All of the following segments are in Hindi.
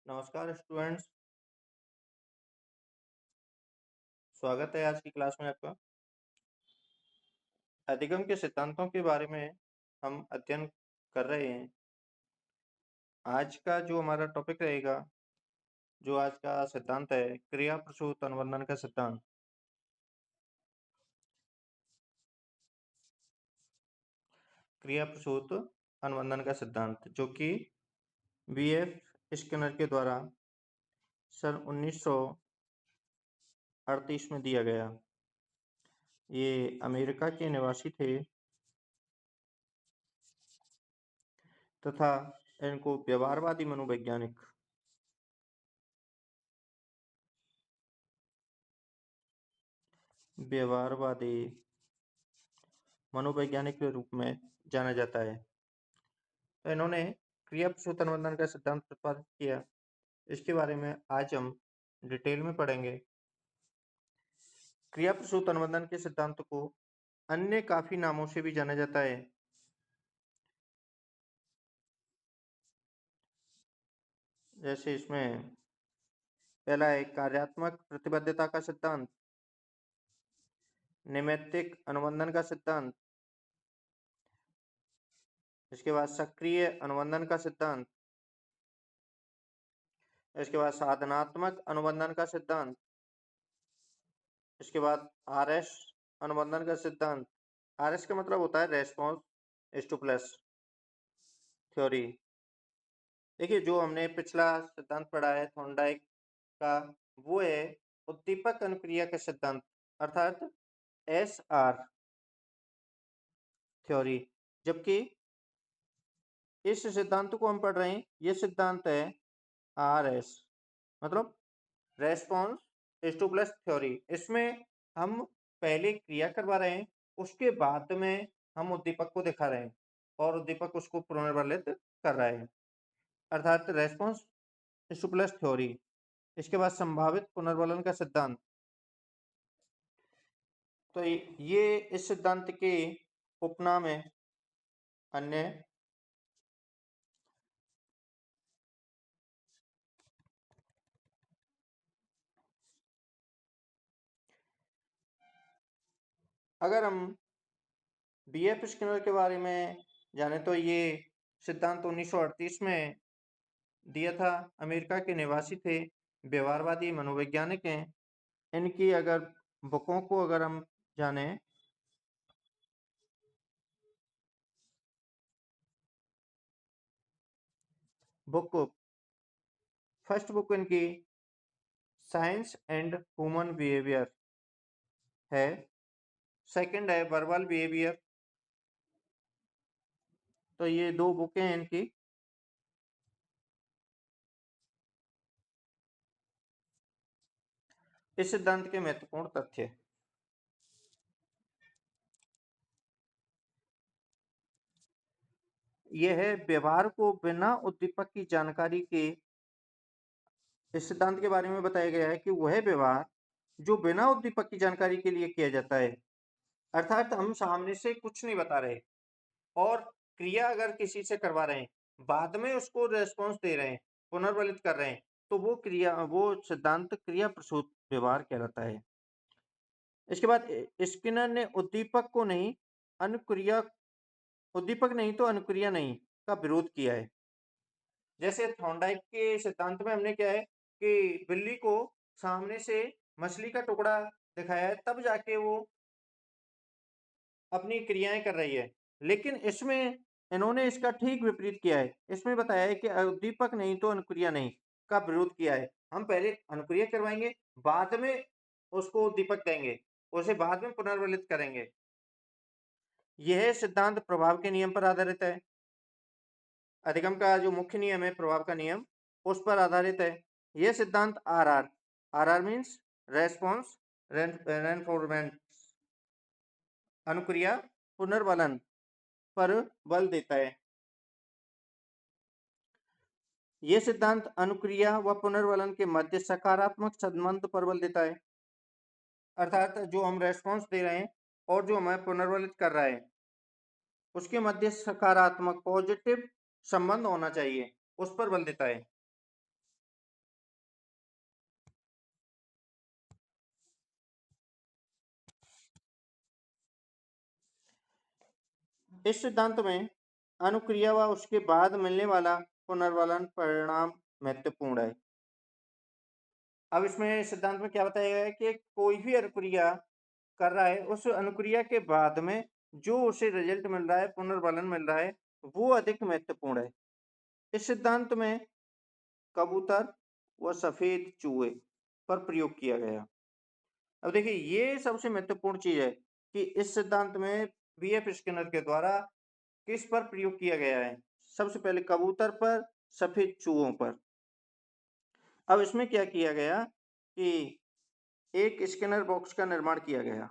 नमस्कार स्टूडेंट्स। स्वागत है आज की क्लास में आपका। अधिगम के सिद्धांतों के बारे में हम अध्ययन कर रहे हैं। आज का जो हमारा टॉपिक रहेगा, जो आज का सिद्धांत है, क्रिया प्रसूत अनुबंधन का सिद्धांत। क्रिया प्रसूत अनुबंधन का सिद्धांत जो कि बीएफ स्किनर के द्वारा सन 1938 में दिया गया। ये अमेरिका के निवासी थे तथा इनको व्यवहारवादी मनोवैज्ञानिक के रूप में जाना जाता है। तो इन्होंने क्रिया प्रसूत अनुबंधन का सिद्धांत प्रतिपादित किया। इसके बारे में आज हम डिटेल में पढ़ेंगे। क्रिया प्रसूत अनुबंधन के सिद्धांत को अन्य काफी नामों से भी जाना जाता है। जैसे इसमें पहला है कार्यात्मक प्रतिबद्धता का सिद्धांत, नैमित्तिक अनुबंधन का सिद्धांत, इसके बाद सक्रिय अनुबंधन का सिद्धांत, इसके बाद साधनात्मक अनुबंधन का सिद्धांत, इसके बाद आरएस अनुबंधन का सिद्धांत। आरएस का मतलब होता है रेस्पॉन्स स्टिमुलस थ्योरी। देखिए, जो हमने पिछला सिद्धांत पढ़ा है थॉर्नडाइक का, वो है उद्दीपक अनुक्रिया का सिद्धांत अर्थात एसआर थ्योरी। जबकि इस सिद्धांत को हम पढ़ रहे हैं, ये सिद्धांत है आरएस मतलब रेस्पॉन्स स्टिमुलस थ्योरी। इसमें हम पहले क्रिया करवा रहे हैं, उसके बाद में हम उद्दीपक को दिखा रहे हैं और उद्दीपक उसको पुनर्वलित कर रहा है, अर्थात रेस्पॉन्स स्टिमुलस थ्योरी। इसके बाद संभावित पुनर्वलन का सिद्धांत। तो ये इस सिद्धांत के उपनाम है। अन्य अगर हम बीएफ स्किनर के बारे में जाने तो ये सिद्धांत 1938 में दिया था। अमेरिका के निवासी थे, व्यवहारवादी मनोवैज्ञानिक हैं। इनकी अगर बुकों को अगर हम जाने, बुक फर्स्ट बुक इनकी साइंस एंड ह्यूमन बिहेवियर है, सेकंड है वर्बल बिहेवियर। तो ये दो बुकें हैं इनकी। इस सिद्धांत के महत्वपूर्ण तथ्य। यह है व्यवहार को बिना उद्दीपक की जानकारी के। इस सिद्धांत के बारे में बताया गया है कि वह व्यवहार जो बिना उद्दीपक की जानकारी के लिए किया जाता है, अर्थात हम सामने से कुछ नहीं बता रहे और क्रिया अगर किसी से करवा रहे हैं, बाद में उसको रेस्पॉन्स दे रहे हैं, पुनर्वलित कर रहे हैं, तो वो सिद्धांत क्रिया प्रसूत व्यवहार कहलाता है। इसके बाद स्किनर ने उद्दीपक नहीं तो अनुक्रिया नहीं का विरोध किया है। जैसे थॉर्नडाइक के सिद्धांत में हमने क्या है कि बिल्ली को सामने से मछली का टुकड़ा दिखाया है, तब जाके वो अपनी क्रियाएं कर रही है। लेकिन इसमें इन्होंने इसका ठीक विपरीत किया है। इसमें बताया है कि उद्दीपक नहीं तो अनुक्रिया नहीं का विरोध किया है। हम पहले अनुक्रिया करवाएंगे, बाद में उसको उद्दीपक देंगे, उसे बाद में पुनर्वलित करेंगे। यह सिद्धांत प्रभाव के नियम पर आधारित है। अधिगम का जो मुख्य नियम है, प्रभाव का नियम, उस पर आधारित है। यह सिद्धांत आर मीन्स रेस्पॉन्स रेनफोर्समेंट अनुक्रिया पुनर्वलन पर बल देता है। यह सिद्धांत अनुक्रिया व पुनर्वलन के मध्य सकारात्मक संबंध पर बल देता है, अर्थात जो हम रेस्पॉन्स दे रहे हैं और जो हमें पुनर्वलित कर रहा है, उसके मध्य सकारात्मक पॉजिटिव संबंध होना चाहिए, उस पर बल देता है। इस सिद्धांत में अनुक्रिया व उसके बाद मिलने वाला पुनर्वलन परिणाम महत्वपूर्ण है। अब इसमें सिद्धांत में क्या बताया गया है कि कोई भी अनुक्रिया कर रहा है, उस अनुक्रिया के बाद में जो उसे रिजल्ट मिल रहा है, पुनर्वलन मिल रहा है, वो अधिक महत्वपूर्ण है। इस सिद्धांत में कबूतर व सफेद चूहे पर प्रयोग किया गया। अब देखिए, ये सबसे महत्वपूर्ण चीज है कि इस सिद्धांत में बीएफ स्किनर के द्वारा किस पर प्रयोग किया गया है। सबसे पहले कबूतर पर, सफेद चूहों पर। अब इसमें क्या किया गया कि एक स्किनर बॉक्स का निर्माण किया गया।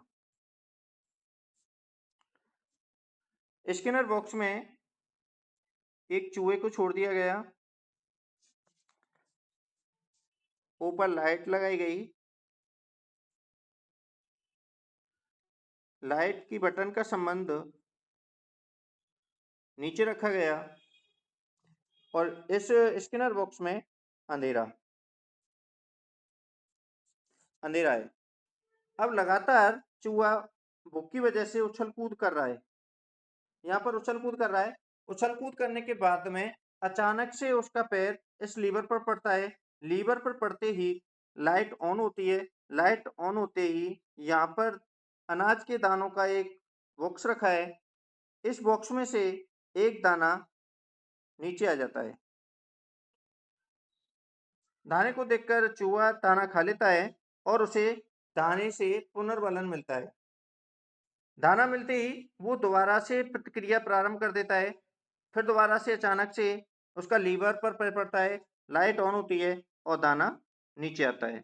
स्किनर बॉक्स में एक चूहे को छोड़ दिया गया, ऊपर लाइट लगाई गई, लाइट की बटन का संबंध नीचे रखा गया और इस स्किनर बॉक्स में अंधेरा अंधेरा है। अब लगातार चूहा भूख की वजह से उछल कूद कर रहा है, यहाँ पर उछल कूद कर रहा है। उछल कूद करने के बाद में अचानक से उसका पैर इस लीवर पर पड़ता है। लीवर पर पड़ते ही लाइट ऑन होती है। लाइट ऑन होते ही यहाँ पर अनाज के दानों का एक बॉक्स रखा है। इस बॉक्स में से एक दाना नीचे आ जाता है। दाने को देखकर चूहा दाना खा लेता है और उसे दाने से पुनर्वलन मिलता है। दाना मिलते ही वो दोबारा से प्रतिक्रिया प्रारंभ कर देता है। फिर दोबारा से अचानक से उसका लीवर पर पैर पड़ता है, लाइट ऑन होती है और दाना नीचे आता है।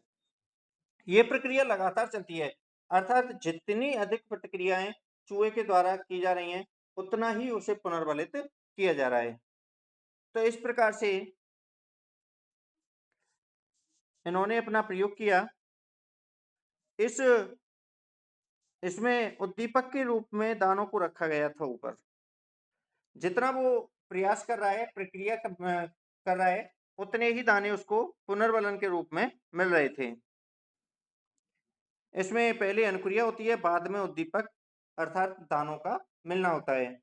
ये प्रक्रिया लगातार चलती है, अर्थात जितनी अधिक प्रतिक्रियाएं चूहे के द्वारा की जा रही हैं, उतना ही उसे पुनर्वलित किया जा रहा है। तो इस प्रकार से इन्होंने अपना प्रयोग किया। इसमें उद्दीपक के रूप में दानों को रखा गया था ऊपर। जितना वो प्रयास कर रहा है, प्रक्रिया कर रहा है, उतने ही दाने उसको पुनर्वलन के रूप में मिल रहे थे। इसमें पहले अनुक्रिया होती है, बाद में उद्दीपक अर्थात दानों का मिलना होता है।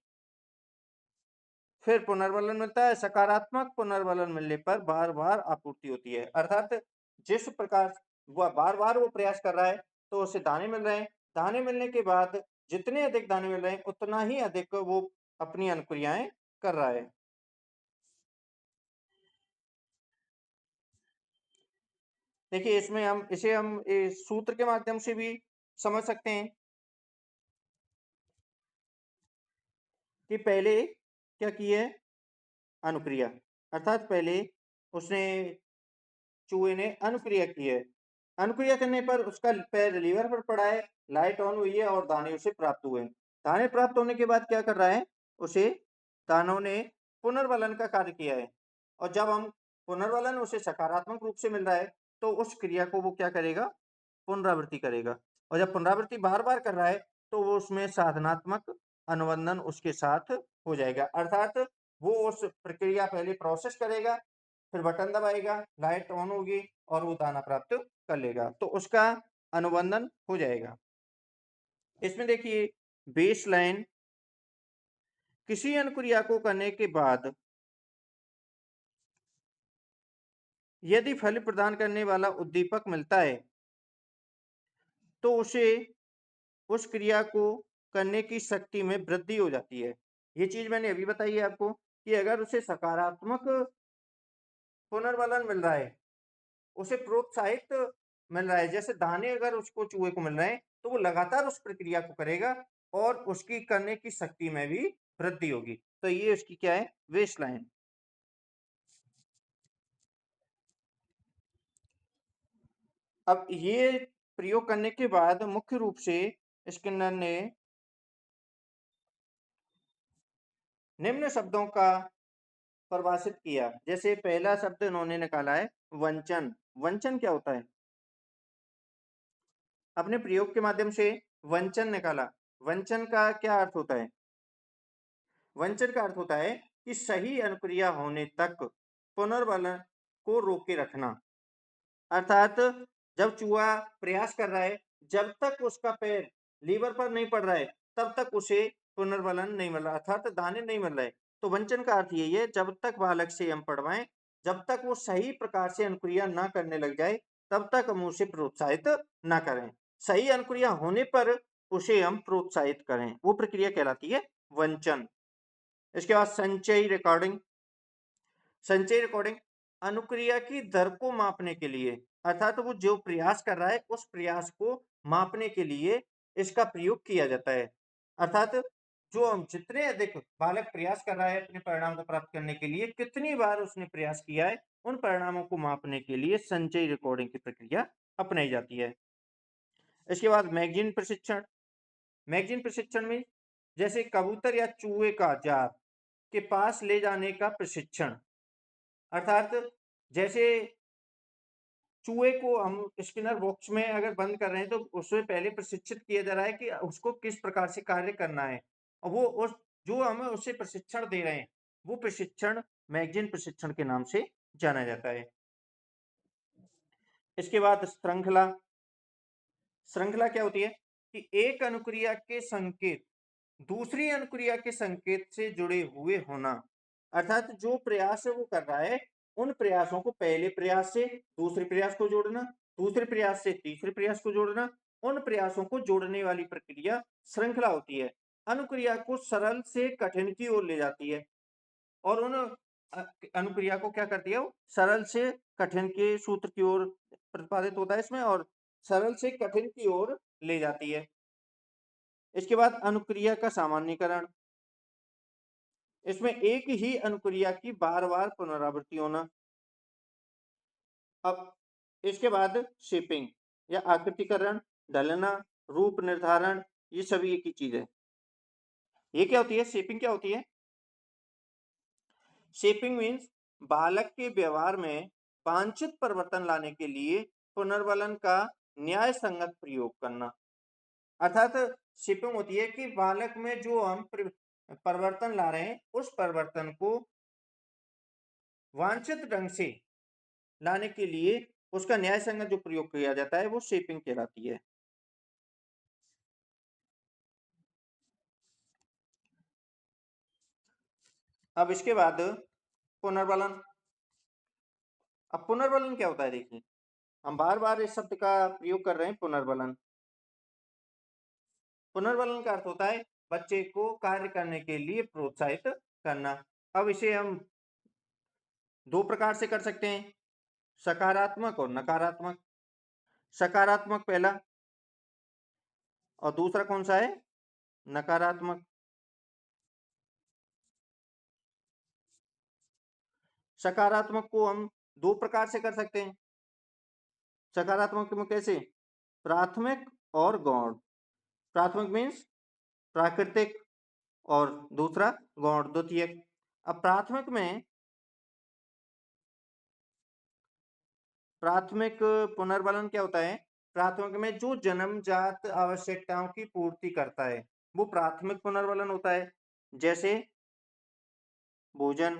फिर पुनर्वलन मिलता है। सकारात्मक पुनर्वलन मिलने पर बार बार आपूर्ति होती है, अर्थात जिस प्रकार वह बार बार वो प्रयास कर रहा है तो उसे दाने मिल रहे हैं। दाने मिलने के बाद जितने अधिक दाने मिल रहे हैं, उतना ही अधिक वो अपनी अनुक्रियाएं कर रहा है। देखिए, इसमें हम इस सूत्र के माध्यम से भी समझ सकते हैं कि पहले क्या की है, अनुक्रिया, अर्थात पहले उसने चूहे ने अनुक्रिया की है। अनुक्रिया करने पर उसका पैर लीवर पर पड़ा है, लाइट ऑन हुई है और दाने उसे प्राप्त हुए। दाने प्राप्त होने के बाद क्या कर रहा है, उसे दानों ने पुनर्वलन का कार्य किया है। और जब हम पुनर्वलन उसे सकारात्मक रूप से मिल रहा है, तो उस क्रिया को वो क्या करेगा, पुनरावृत्ति करेगा। और जब पुनरावृत्ति बार बार कर रहा है, तो वो उसमें साधनात्मक अनुबंधन उसके साथ हो जाएगा, अर्थात वो उस प्रक्रिया पहले प्रोसेस करेगा, फिर बटन दबाएगा, लाइट ऑन होगी और वो दाना प्राप्त कर लेगा, तो उसका अनुबंधन हो जाएगा। इसमें देखिए, बेस लाइन किसी अनुक्रिया को करने के बाद यदि फल प्रदान करने वाला उद्दीपक मिलता है, तो उसे उस क्रिया को करने की शक्ति में वृद्धि हो जाती है। ये चीज मैंने अभी बताई है आपको कि अगर उसे सकारात्मक पुनर्वलन मिल रहा है, उसे प्रोत्साहित मिल रहा है, जैसे दाने अगर उसको चूहे को मिल रहे हैं, तो वो लगातार उस प्रक्रिया को करेगा और उसकी करने की शक्ति में भी वृद्धि होगी। तो ये उसकी क्या है, वेस्ट लाइन। अब ये प्रयोग करने के बाद मुख्य रूप से स्किनर ने निम्न शब्दों का परिभाषित किया। जैसे पहला शब्द इन्होंने निकाला है वंचन। वंचन क्या होता है, अपने प्रयोग के माध्यम से वंचन निकाला। वंचन का क्या अर्थ होता है, वंचन का अर्थ होता है कि सही अनुक्रिया होने तक पुनर्वलन को रोके रखना, अर्थात जब चूहा प्रयास कर रहा है, जब तक उसका पैर लीवर पर नहीं पड़ रहा है, तब तक उसे पुनर्बलन नहीं मिल रहा, अर्थात धान्य नहीं मिल रहे। तो वंचन का अर्थ यही है, जब तक बालक से हम पढ़वाएं, जब तक वो सही प्रकार से अनुक्रिया ना करने लग जाए, तब तक हम उसे प्रोत्साहित ना करें। सही अनुक्रिया होने पर उसे हम प्रोत्साहित करें, वो प्रक्रिया कहलाती है वंचन। इसके बाद संचयी रिकॉर्डिंग। संचयी रिकॉर्डिंग अनुक्रिया की दर को मापने के लिए, अर्थात वो जो प्रयास कर रहा है उस प्रयास को मापने के लिए इसका प्रयोग किया जाता है। अर्थात जो हम जितने अधिक बालक प्रयास कर रहा है अपने परिणाम को प्राप्त करने के लिए, कितनी बार उसने प्रयास किया है, उन परिणामों को मापने के लिए संचयी रिकॉर्डिंग की प्रक्रिया अपनाई जाती है। इसके बाद मैगजीन प्रशिक्षण। मैगजीन प्रशिक्षण में जैसे कबूतर या चूहे का जार के पास ले जाने का प्रशिक्षण, अर्थात जैसे चूहे को हम स्पिनर बॉक्स में अगर बंद कर रहे हैं तो उससे पहले प्रशिक्षित किया जा रहा है कि उसको किस प्रकार से कार्य करना है, और वो उस जो हमें उसे प्रशिक्षण दे रहे हैं वो प्रशिक्षण मैगजीन प्रशिक्षण के नाम से जाना जाता है। इसके बाद श्रृंखला। श्रृंखला क्या होती है कि एक अनुक्रिया के संकेत दूसरी अनुक्रिया के संकेत से जुड़े हुए होना, अर्थात जो प्रयास है वो कर रहा है, उन प्रयासों को पहले प्रयास से दूसरे प्रयास को जोड़ना, दूसरे प्रयास से तीसरे प्रयास को जोड़ना, उन प्रयासों को जोड़ने वाली प्रक्रिया श्रृंखला होती है। अनुक्रिया को सरल से कठिन की ओर ले जाती है, और उन अनुक्रिया को क्या करती है, वो सरल से कठिन के सूत्र की ओर प्रतिपादित होता है इसमें, और सरल से कठिन की ओर ले जाती है। इसके बाद अनुक्रिया का सामान्यीकरण। इसमें एक ही अनुक्रिया की बार-बार पुनरावृत्ति होना। अब इसके बाद शेपिंग या आकृतिकरण, ढलना, रूप निर्धारण, ये सभी एक ही चीज है। ये क्या होती है? शेपिंग क्या होती है? शेपिंग मीन्स बालक के व्यवहार में वांछित परिवर्तन लाने के लिए पुनर्बलन का न्याय संगत प्रयोग करना। अर्थात शेपिंग होती है कि बालक में जो हम परिवर्तन ला रहे हैं उस परिवर्तन को वांछित ढंग से लाने के लिए उसका न्याय संगत जो प्रयोग किया जाता है वो शेपिंग कहलाती है। अब इसके बाद पुनर्बलन। अब पुनर्बलन क्या होता है? देखिए, हम बार बार इस शब्द का प्रयोग कर रहे हैं, पुनर्बलन। पुनर्बलन का अर्थ होता है बच्चे को कार्य करने के लिए प्रोत्साहित करना। अब इसे हम दो प्रकार से कर सकते हैं, सकारात्मक और नकारात्मक। सकारात्मक पहला, और दूसरा कौन सा है? नकारात्मक। सकारात्मक को हम दो प्रकार से कर सकते हैं। सकारात्मक में कैसे? प्राथमिक और गौण। प्राथमिक मीन्स प्राकृतिक, और दूसरा गौण द्वितीयक। अब प्राथमिक पुनर्बलन क्या होता है? प्राथमिक में जो जन्मजात आवश्यकताओं की पूर्ति करता है वो प्राथमिक पुनर्बलन होता है, जैसे भोजन,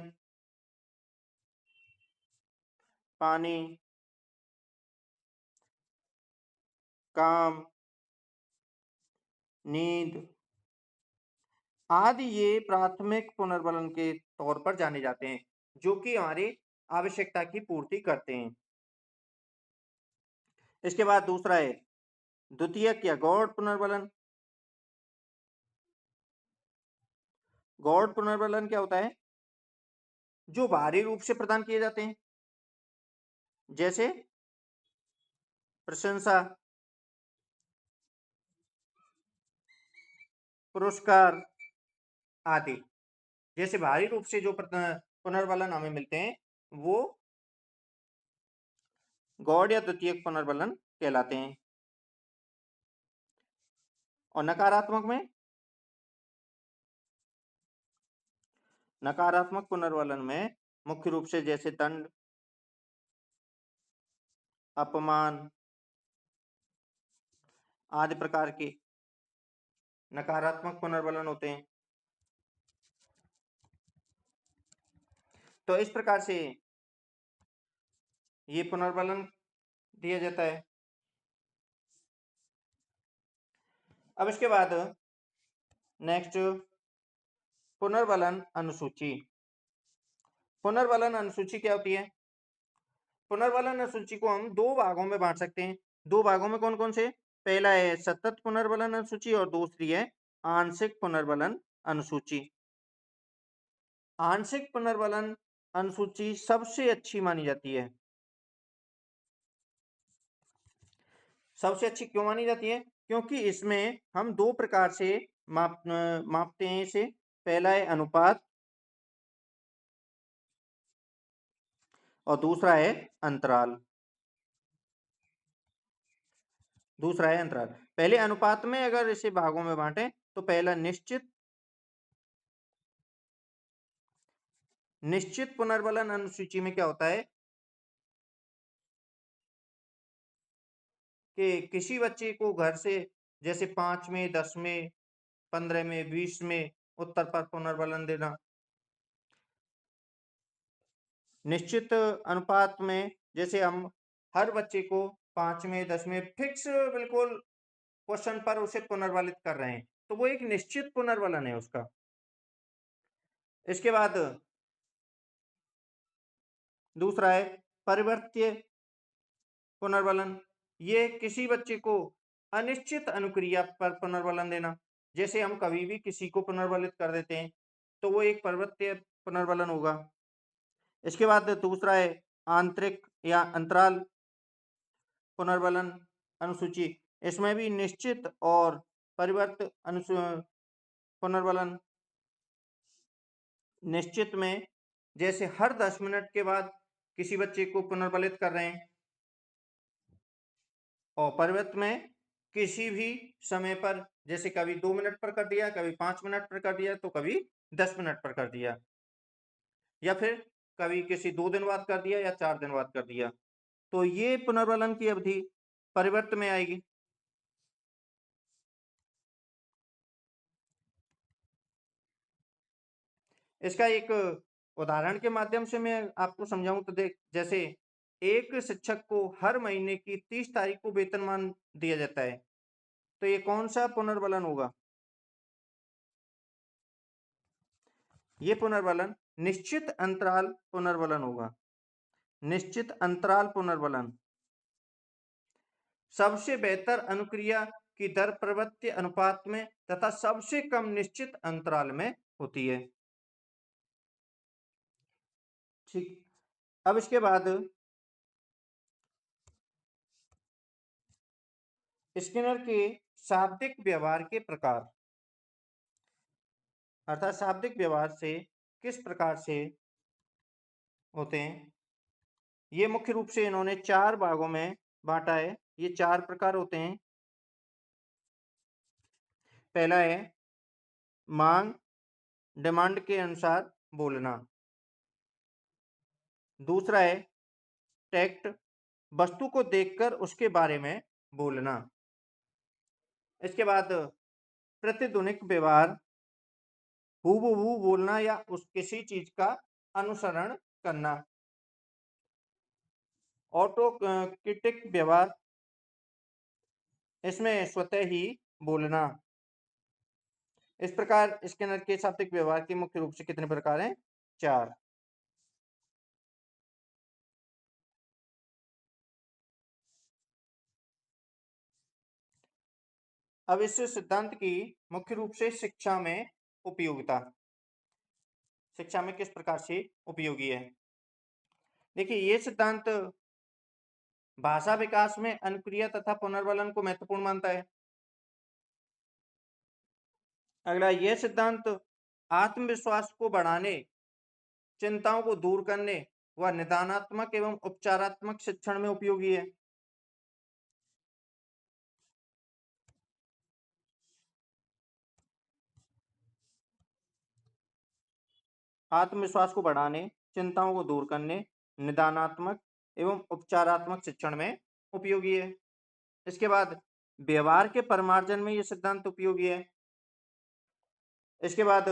पानी, काम, नींद आदि। ये प्राथमिक पुनर्बलन के तौर पर जाने जाते हैं, जो कि हमारी आवश्यकता की पूर्ति करते हैं। इसके बाद दूसरा है द्वितीयक या गौण पुनर्बलन। गौण पुनर्बलन क्या होता है? जो बाहरी रूप से प्रदान किए जाते हैं, जैसे प्रशंसा, पुरस्कार आदि। जैसे बाहरी रूप से जो पुनर्बलन हमें मिलते हैं वो गौण या द्वितीयक पुनर्बलन कहलाते हैं। और नकारात्मक पुनर्बलन में मुख्य रूप से जैसे दंड, अपमान आदि प्रकार के नकारात्मक पुनर्बलन होते हैं। तो इस प्रकार से ये पुनर्बलन दिया जाता है। अब इसके बाद नेक्स्ट पुनर्वलन अनुसूची। पुनर्वलन अनुसूची क्या होती है? पुनर्वलन अनुसूची को हम 2 भागों में बाँट सकते हैं। 2 भागों में कौन-कौन से? पहला है सतत पुनर्वलन अनुसूची और दूसरी है आंशिक पुनर्वलन अनुसूची। आंशिक पुनर्वलन अनुसूची सबसे अच्छी मानी जाती है। सबसे अच्छी क्यों मानी जाती है? क्योंकि इसमें हम 2 प्रकार से मापते हैं इसे। पहला है अनुपात और दूसरा है अंतराल। पहले अनुपात में अगर इसे भागों में बाँटें तो पहला निश्चित पुनर्वलन अनुसूची में क्या होता है कि किसी बच्चे को घर से जैसे 5 में, 10 में, 15 में, 20 में उत्तर पर पुनर्वलन देना। निश्चित अनुपात में जैसे हम हर बच्चे को 5 में, 10 में फिक्स बिल्कुल क्वेश्चन पर उसे पुनर्वलित कर रहे हैं, तो वो एक निश्चित पुनर्वलन है उसका। इसके बाद दूसरा है परिवर्त्य पुनर्वलन। ये किसी बच्चे को अनिश्चित अनुक्रिया पर पुनर्वलन देना। जैसे हम कभी भी किसी को पुनर्वलित कर देते हैं, तो वो एक परिवर्त्य पुनर्वलन होगा। इसके बाद दूसरा है आंतरिक या अंतराल पुनर्वलन अनुसूची। इसमें भी निश्चित और परिवर्त पुनर्वलन। निश्चित में जैसे हर 10 मिनट के बाद किसी बच्चे को पुनर्वलित कर रहे हैं और परिवर्त में किसी भी समय पर जैसे कभी 2 मिनट पर कर दिया, कभी 5 मिनट पर कर दिया, तो कभी 10 मिनट पर कर दिया, या फिर कभी किसी 2 दिन बाद कर दिया या 4 दिन बाद कर दिया। तो ये पुनर्वलन की अवधि परिवर्त में आएगी। इसका एक उदाहरण के माध्यम से मैं आपको समझाऊं तो देख, जैसे एक शिक्षक को हर महीने की 30 तारीख को वेतनमान दिया जाता है, तो ये कौन सा पुनर्वलन होगा? ये पुनर्वलन निश्चित अंतराल पुनर्वलन होगा। निश्चित अंतराल पुनर्वलन सबसे बेहतर अनुक्रिया की दर प्रवृत्ति अनुपात में तथा सबसे कम निश्चित अंतराल में होती है। ठीक, अब इसके बाद स्किनर के शाब्दिक व्यवहार के प्रकार, अर्थात शाब्दिक व्यवहार से किस प्रकार से होते हैं, ये मुख्य रूप से इन्होंने 4 भागों में बांटा है। ये 4 प्रकार होते हैं। पहला है मांग, डिमांड के अनुसार बोलना। दूसरा है टैक्ट, वस्तु को देखकर उसके बारे में बोलना। इसके बाद प्रतिध्वनिक व्यवहार, हूबहू बोलना या उस किसी चीज का अनुसरण करना। ऑटोक्रेटिक व्यवहार, इसमें स्वतः ही बोलना। इस प्रकार स्किनर के शाब्दिक व्यवहार के मुख्य रूप से कितने प्रकार हैं? 4। अब इस सिद्धांत की मुख्य रूप से शिक्षा में उपयोगिता, शिक्षा में किस प्रकार से उपयोगी है? देखिए, ये सिद्धांत भाषा विकास में अनुक्रिया तथा पुनर्वलन को महत्वपूर्ण मानता है। अगला, यह सिद्धांत आत्मविश्वास को बढ़ाने, चिंताओं को दूर करने व निदानात्मक एवं उपचारात्मक शिक्षण में उपयोगी है। आत्मविश्वास को बढ़ाने, चिंताओं को दूर करने, निदानात्मक एवं उपचारात्मक शिक्षण में उपयोगी है। इसके बाद व्यवहार के परिमार्जन में यह सिद्धांत उपयोगी है। इसके बाद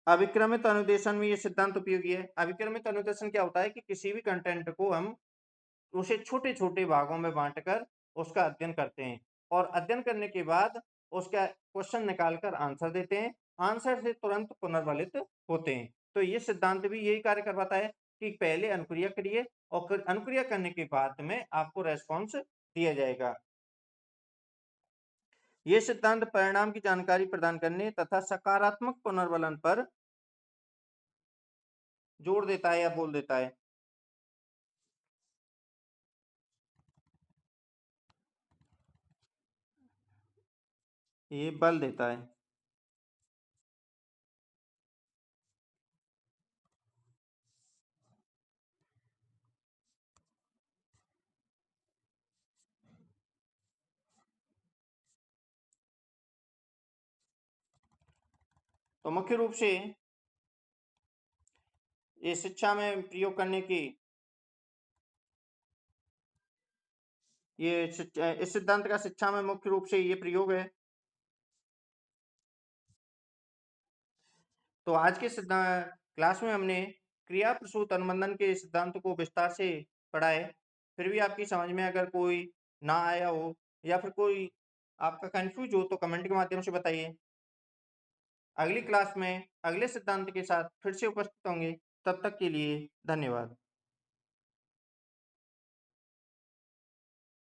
अभिक्रमित अनुदेशन में यह सिद्धांत उपयोगी है। अभिक्रमित अनुदेशन क्या होता है कि किसी भी कंटेंट को हम उसे छोटे-छोटे भागों में बांटकर उसका अध्ययन करते हैं और अध्ययन करने के बाद उसका क्वेश्चन निकाल कर आंसर देते हैं आंसर से तुरंत पुनर्वलित होते हैं। तो ये सिद्धांत भी यही कार्य कर पाता है कि पहले अनुक्रिया करिए और फिर अनुक्रिया करने के बाद में आपको रेस्पॉन्स दिया जाएगा। ये सिद्धांत परिणाम की जानकारी प्रदान करने तथा सकारात्मक पुनर्वलन पर जोर देता है या बोल देता है। ये बल देता है। तो मुख्य रूप से ये शिक्षा में प्रयोग करने की इस सिद्धांत का शिक्षा में मुख्य रूप से ये प्रयोग है। तो आज के क्लास में हमने क्रिया प्रसूत अनुबंधन के सिद्धांत को विस्तार से पढ़ा है। फिर भी आपकी समझ में अगर कोई ना आया हो या फिर कोई आपका कंफ्यूज हो तो कमेंट के माध्यम से बताइए। अगली क्लास में अगले सिद्धांत के साथ फिर से उपस्थित होंगे। तब तक के लिए धन्यवाद।